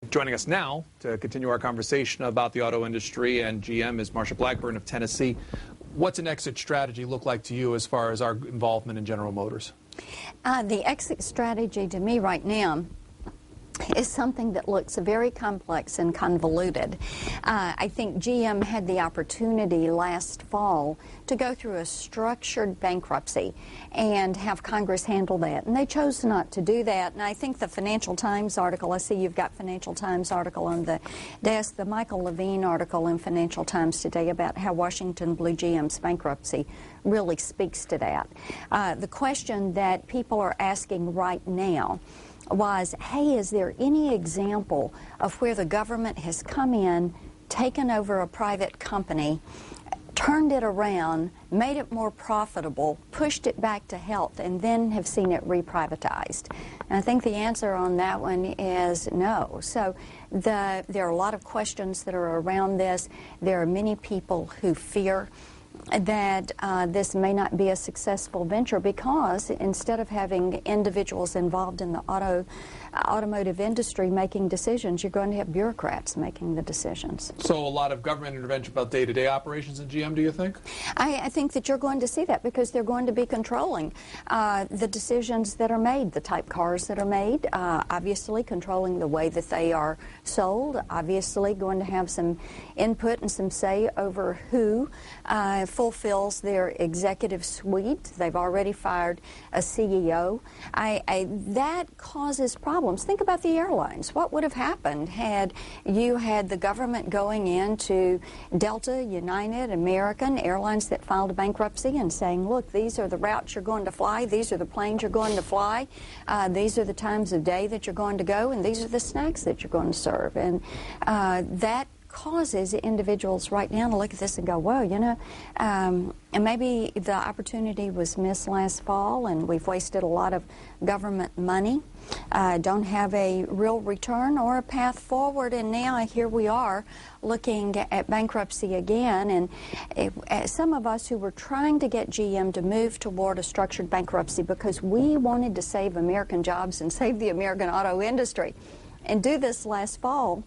Joining us now to continue our conversation about the auto industry and GM is Marsha Blackburn of Tennessee. What's an exit strategy look like to you as far as our involvement in General Motors? The exit strategy to me right now is something that looks very complex and convoluted. I think GM had the opportunity last fall to go through a structured bankruptcy and have Congress handle that, and they chose not to do that. And I think the Financial Times article, I see you've got Financial Times article on the desk, the Michael Levine article in Financial Times today about how Washington blew GM's bankruptcy really speaks to that. The question that people are asking right now was, hey, is there any example of where the government has come in, taken over a private company, turned it around, made it more profitable, pushed it back to health, and then have seen it reprivatized? And I think the answer on that one is no. So there are a lot of questions that are around this. There are many people who fear that this may not be a successful venture because instead of having individuals involved in the automotive industry making decisions, you're going to have bureaucrats making the decisions. So a lot of government intervention about day-to-day operations in GM, do you think? I think that you're going to see that because they're going to be controlling the decisions that are made, the type cars that are made, obviously controlling the way that they are sold, obviously going to have some input and some say over who fulfills their executive suite. They've already fired a CEO. That causes problems. Think about the airlines. What would have happened had you had the government going into Delta, United, American, airlines that filed bankruptcy and saying, look, these are the routes you're going to fly, these are the planes you're going to fly, these are the times of day that you're going to go, and these are the snacks that you're going to serve. And that causes individuals right now to look at this and go, well, you know, and maybe the opportunity was missed last fall and we've wasted a lot of government money, don't have a real return or a path forward, and now here we are looking at bankruptcy again. And some of us who were trying to get GM to move toward a structured bankruptcy because we wanted to save American jobs and save the American auto industry and do this last fall,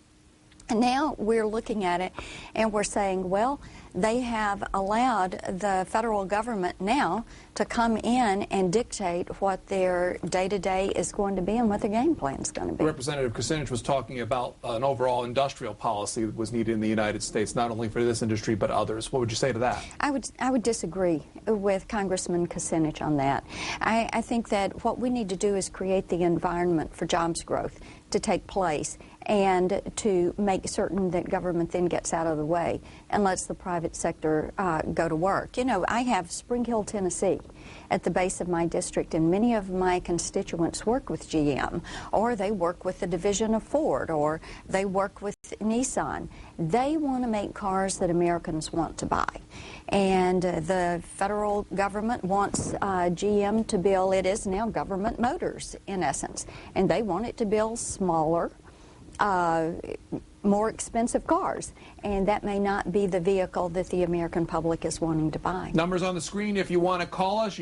and now we're looking at it and we're saying, well, they have allowed the federal government now to come in and dictate what their day-to-day is going to be and what their game plan is going to be. Representative Kucinich was talking about an overall industrial policy that was needed in the United States, not only for this industry but others. What would you say to that? I would disagree with Congressman Kucinich on that. I think that what we need to do is create the environment for jobs growth to take place and to make certain that government then gets out of the way and lets the private sector go to work. You know, I have Spring Hill, Tennessee at the base of my district, and many of my constituents work with GM, or they work with the division of Ford, or they work with Nissan. They want to make cars that Americans want to buy. And the federal government wants GM to build, it is now Government Motors in essence, and they want it to build smaller, more expensive cars, and that may not be the vehicle that the American public is wanting to buy. Numbers on the screen if you want to call us.